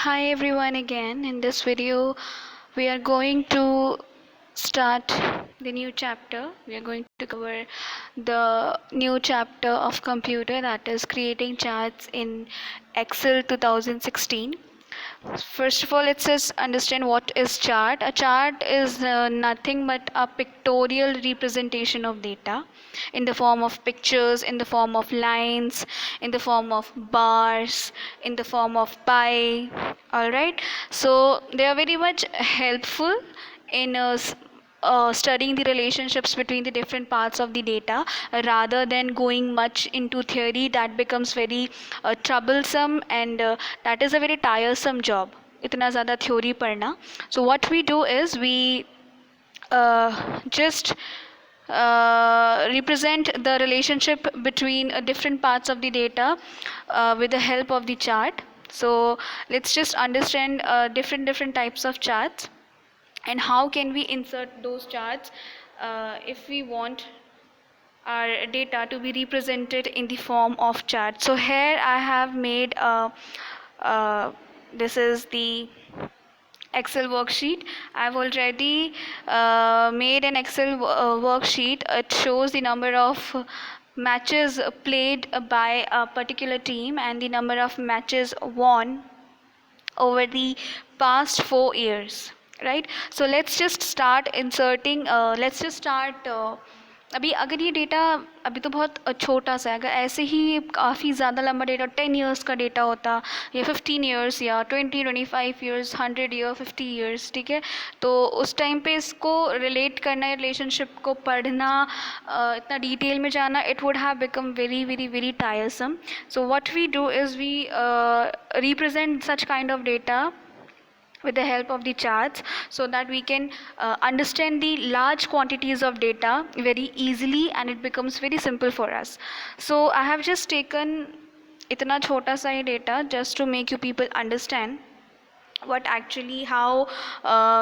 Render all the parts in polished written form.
Hi everyone again. In this video, we are going to start the new chapter. We are going to cover the new chapter of computer, that is creating charts in Excel 2016. First of all, let's just understand what is chart. A chart is nothing but a pictorial representation of data in the form of pictures, in the form of lines, in the form of bars, in the form of pie. All right. So they are very much helpful in studying the relationships between the different parts of the data rather than going much into theory. That becomes very troublesome, and that is a very tiresome job, इतना ज़्यादा theory पढ़ना. So what we do is we just represent the relationship between different parts of the data with the help of the chart. So let's just understand different types of charts and how can we insert those charts if we want our data to be represented in the form of chart. So here I have made this is the Excel worksheet. I've already made an Excel worksheet. It shows the number of matches played by a particular team and the number of matches won over the past 4 years, right? So let's just start inserting, let's just start अभी अगर ये data अभी तो बहुत छोटा सा है, अगर ऐसे ही काफ़ी ज़्यादा लंबा डेटा 10 इयर्स का डेटा होता या 15 इयर्स या 20-25 इयर्स 100 ईयर 50 इयर्स, ठीक है, तो उस टाइम पे इसको रिलेट करना, रिलेशनशिप को पढ़ना, इतना डिटेल में जाना, it would have become very very very tiresome. So what we do is we represent such kind of data with the help of the charts so that we can understand the large quantities of data very easily and it becomes very simple for us. So I have just taken itna chota sa hi data just to make you people understand what actually how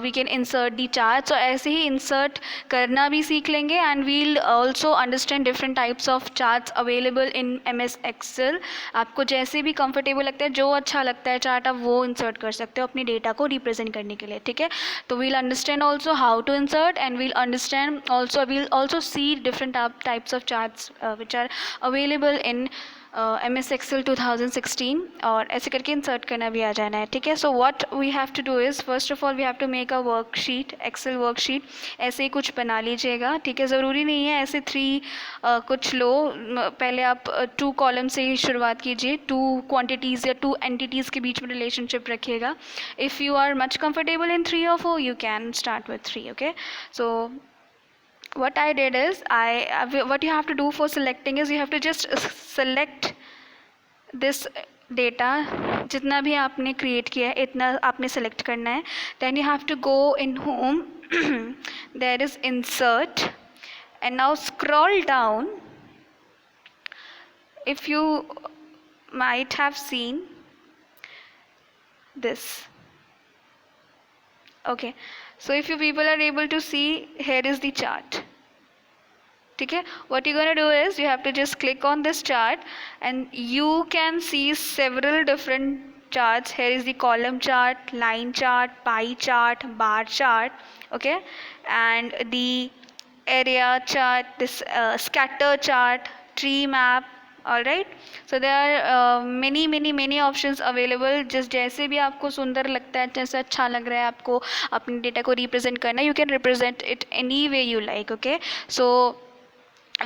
we can insert the chart. So ऐसे ही insert करना भी सीख लेंगे and we'll also understand different types of charts available in MS Excel. आपको जैसे भी comfortable लगता है, जो अच्छा लगता है chart, आप वो insert कर सकते हो अपनी data को represent करने के लिए, ठीक है. तो we'll understand also how to insert and we'll also see different types of charts which are available in MS Excel 2016 और ऐसे करके इंसर्ट करना भी आ जाना है, ठीक है. So what we have to do is first of all we have to make a worksheet, Excel worksheet. ऐसे ही कुछ बना लीजिएगा, ठीक है. ज़रूरी नहीं है ऐसे 3 कुछ लो, पहले आप 2 कॉलम से ही शुरुआत कीजिए, 2 क्वांटिटीज़ या 2 एंटिटीज़ के बीच में रिलेशनशिप रखिएगा. If you are much comfortable in 3 or 4 you can start with 3. Okay. So what I did is what you have to do for selecting is you have to just select this data, जितना भी आपने create किया है इतना आपने select करना है. Then you have to go in home there is insert and now scroll down. If you might have seen this, okay, so if you people are able to see, here is the chart, ठीक है. what you're going to do is you have to just click on this chart and you can see several different charts. Here is the column chart, line chart, pie chart, bar chart, okay, and the area chart, this scatter chart, tree map. All right, so there are many options available. just जैसे भी आपको सुंदर लगता है, जैसे अच्छा लग रहा है आपको अपने डेटा को रिप्रेजेंट करना, you can represent it any way you like. okay, so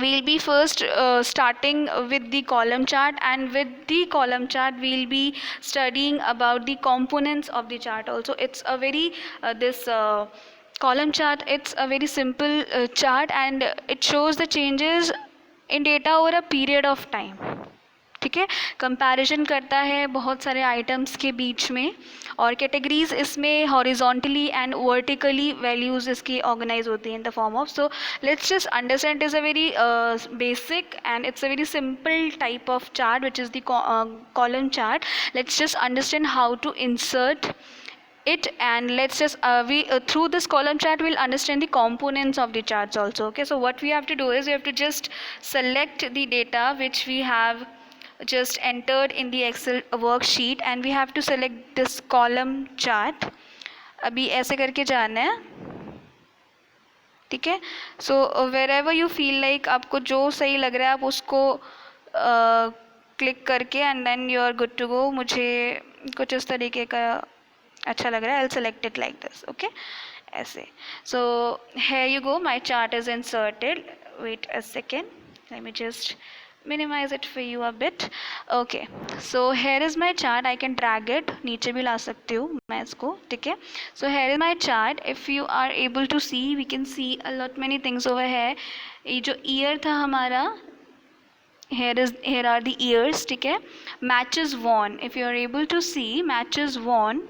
we'll be first starting with the column chart, and with the column chart we'll be studying about the components of the chart also. It's a very this column chart, it's a very simple chart and it shows the changes in data over a period of time, ठीक है. Comparison करता है बहुत सारे items के बीच में और categories इसमें हॉरिजॉन्टली एंड वर्टिकली वैल्यूज़ इसकी ऑर्गेनाइज होती हैं in the form of. So let's just understand is a very basic and it's a very simple type of chart which is the column chart. Let's just understand how to insert it, and let's just through this column chart we'll understand the components of the charts also. okay, so what we have to do is we have to just select the data which we have just entered in the Excel worksheet and we have to select this column chart. अभी ऐसे करके जाना है, ठीक है. So wherever you feel like आपको जो सही लग रहा है आप उसको क्लिक करके and then you are good to go. मुझे कुछ इस तरीके का अच्छा लग रहा है. I will select it like this. Okay, ऐसे. So here you go, my chart is inserted. Wait a second, let me just minimize it for you a bit. Okay, so here is my chart. I can drag it, नीचे भी ला सकती हूँ मैं इसको, ठीक है. So here is my chart. If you are able to see, we can see a lot many things over here. ये जो ईयर था हमारा, here are the years, ठीक है. Matches won, if you are able to see, matches won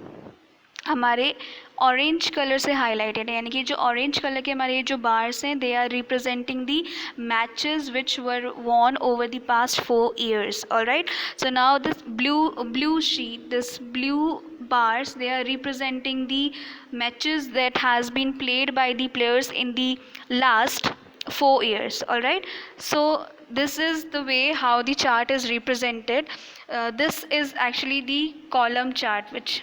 हमारे orange colour से highlighted है, यानी कि जो ऑरेंज कलर के हमारे जो बार्स हैं they are representing the matches which were won over the past 4 years. Alright, so now this blue sheet, this blue bars, they are representing the matches that has been played by the players in the last 4 years. Alright, so this is the way how the chart is represented. This is actually the column chart which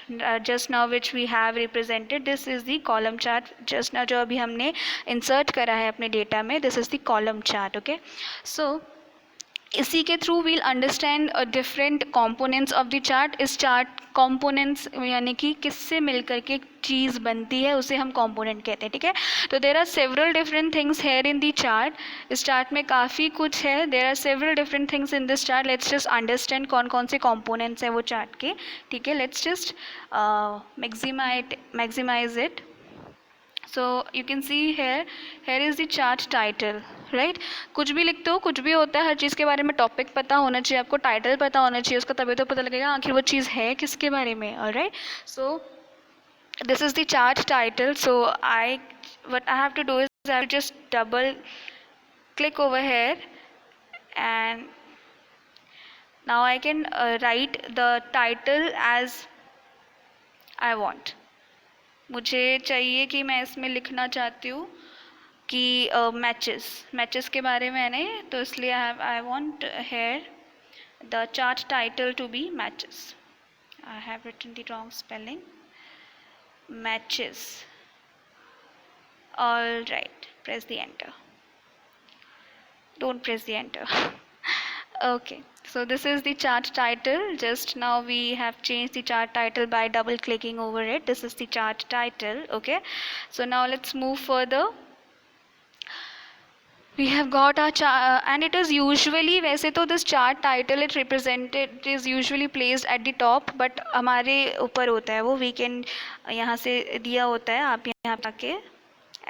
just now which we have represented. This is the column chart just now जो अभी हमने insert करा है अपने data में. This is the column chart. Okay, so इसी के through we'll understand different components of the chart. इस चार्ट कंपोनेंट्स यानी कि किससे मिलकर के चीज़ बनती है उसे हम कंपोनेंट कहते हैं, ठीक है. तो there are several different things here in the chart. इस चार्ट में काफ़ी कुछ है. There are several different things in this chart. Let's just understand कौन कौन से कंपोनेंट्स हैं वो चार्ट के, ठीक है. Let's just maximise it. So you can see here is the chart title, right. कुछ भी लिखते हो कुछ भी होता है, हर चीज़ के बारे में टॉपिक पता होना चाहिए आपको, टाइटल पता होना चाहिए उसका, तभी तो पता लगेगा आखिर वो चीज़ है किसके बारे में. Alright, so this is the chart title. So what I have to do is I have to just double click over here and now I can write the title as I want. मुझे चाहिए कि मैं इसमें लिखना चाहती हूँ कि matches के बारे में है, तो इसलिए I want here the chart title to be matches. I have written the wrong spelling. Matches. All right, press the enter. Don't press the enter. Okay, so this is the chart title. Just now we have changed the chart title by double clicking over it. This is the chart title. Okay, so now let's move further. We have got our chart and it is usually, वैसे तो this chart title it represented, it is usually placed at the top, but हमारे ऊपर होता है वो, we can यहाँ से दिया होता है. आप यहाँ आके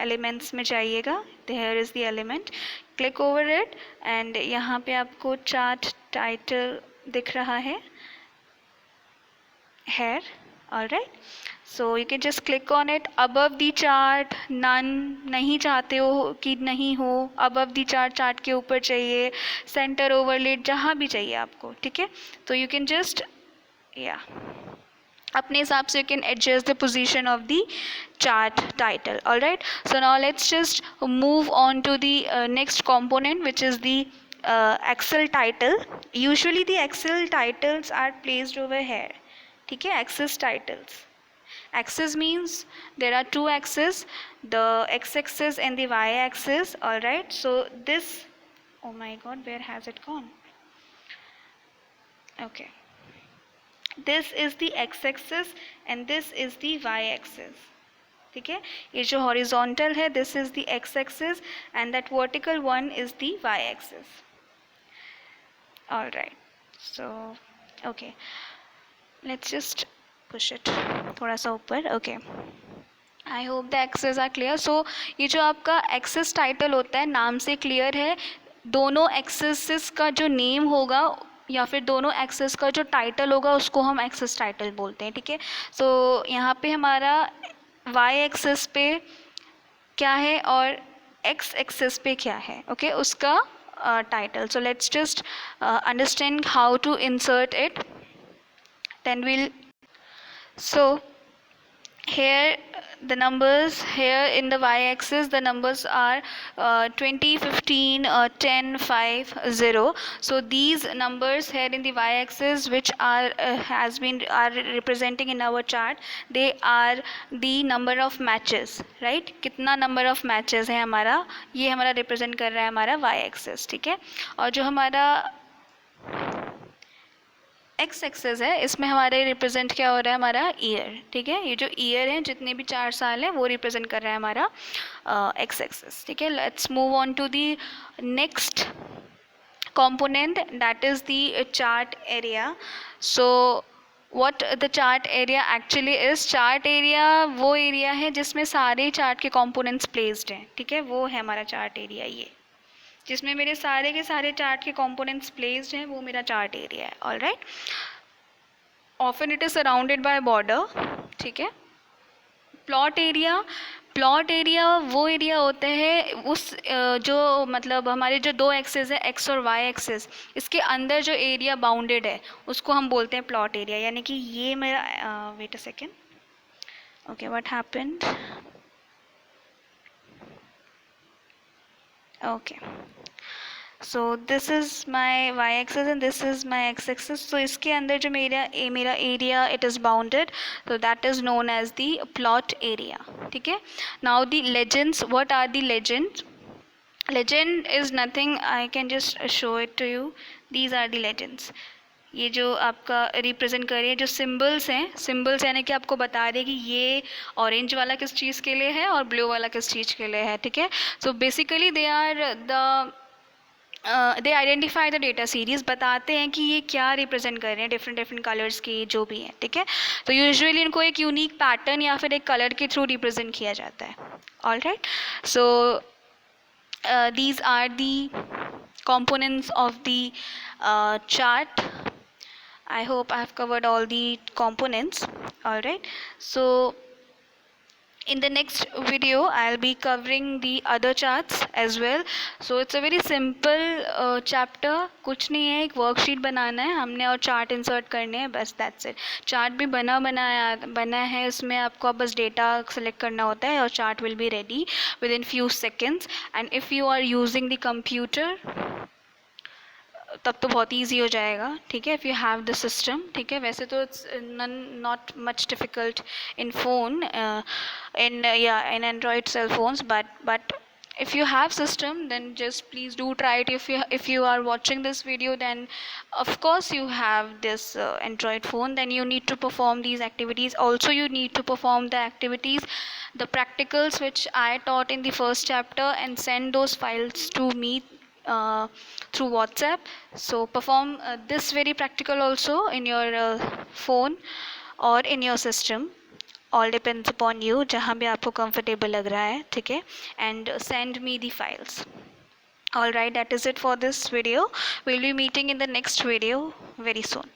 एलिमेंट्स में जाइएगा, there is the element, click over it and यहाँ पे आपको चार्ट टाइटल दिख रहा है here. Alright, so you can just click on it. Above the chart none, नहीं चाहते हो कि नहीं हो, अबव द चार्ट के ऊपर चाहिए, सेंटर ओवरलेड जहाँ भी चाहिए आपको, ठीक है. तो यू कैन जस्ट अपने हिसाब से you can adjust the position of the chart title. All right, so now let's just move on to the next component, which is the Excel title. Usually the Excel titles are placed over here, ठीक है. Axis titles. Axis means there are two axes, the x-axis and the y-axis. All right, so this, oh my god, where has it gone? Okay, this is the x-axis and this is the y-axis, ठीक है. ये जो horizontal है this is the x-axis and that vertical one is the y-axis. All right, so okay, let's just push it थोड़ा सा ऊपर. Okay, I hope the axes are clear. So ये जो आपका axis title होता है, नाम से clear है, दोनों axes का जो name होगा या फिर दोनों एक्सेस का जो टाइटल होगा उसको हम एक्सेस टाइटल बोलते हैं, ठीक है. सो यहाँ पे हमारा वाई एक्सेस पे क्या है और एक्स एक्सेस पे क्या है, ओके, उसका title. So let's just understand how to insert it, then will. So here the numbers here in the y-axis, the numbers are 20, 15, 10, 5, 0. So these numbers here in the y-axis which are are representing in our chart, they are the number of matches, right? कितना number of matches है हमारा, ये हमारा represent कर रहा है हमारा y-axis, ठीक है? और जो हमारा एक्स एक्सेस है, इसमें हमारे रिप्रेजेंट क्या हो रहा है, हमारा ईयर, ठीक है? ये जो ईयर है, जितने भी 4 साल है, वो रिप्रेजेंट कर रहा है हमारा एक्स एक्सेस, ठीक है? Let's move on to the next component, that is the chart area. So what the chart area actually is, chart area वो area है जिसमें सारे chart के components placed हैं, ठीक है? वो है हमारा chart area, ये जिसमें मेरे सारे के सारे चार्ट के कंपोनेंट्स प्लेस्ड हैं, वो मेरा चार्ट एरिया है. All right. Often it is surrounded by border, ठीक है? प्लॉट एरिया, प्लॉट एरिया वो एरिया होते हैं उस जो मतलब हमारे जो दो एक्सेस है, एक्स और वाई एक्सेस, इसके अंदर जो एरिया बाउंडेड है उसको हम बोलते हैं प्लॉट एरिया. यानी कि ये मेरा wait a second, okay, what happened, okay, so this is my Y axis and this is my X axis. तो इसके अंदर जो मेरा area it is bounded, so that is known as the plot area, ठीक है? Now the legends, what are the legends? Legend is nothing, I can just show it to you. These are the legends. ये जो आपका represent कर रही है, जो symbols हैं, सिम्बल्स यानी कि आपको बता रहे कि ये ऑरेंज वाला किस चीज़ के लिए है और ब्लू वाला किस चीज़ के लिए है, ठीक है? So basically they are the they identify the data series, बताते हैं कि ये क्या रिप्रेजेंट कर रहे हैं, डिफरेंट डिफरेंट कलर्स की जो भी हैं, ठीक है? तो यूजुअली इनको एक यूनिक पैटर्न या फिर एक कलर के थ्रू रिप्रेजेंट किया जाता है. All right. So these are the components of the chart. I hope I have covered all the components. All right. So in the next video I'll be covering the other charts as well. So it's a very simple chapter. कुछ नहीं है, एक worksheet बनाना है हमने और chart insert करने हैं, बस दैट्स इट. चार्ट भी बना है, उसमें आपको बस डेटा सेलेक्ट करना होता है और chart will be ready within few seconds. And if you are using the computer तब तो बहुत ईजी हो जाएगा, ठीक है? If you have the system, ठीक है? वैसे तो it's not much difficult in phone, in Android cell phones, but if you have system then just please do try it. If you are watching this video, then of course you have this Android phone, then you need to perform these activities. Also you need to perform the activities, the practicals which I taught in the first chapter, and send those files to me through WhatsApp. So perform this very practical also in your phone or in your system. All depends upon you, जहाँ भी आपको comfortable लग रहा है, ठीक है? And send me the files. All right, that is it for this video. We'll be meeting in the next video very soon.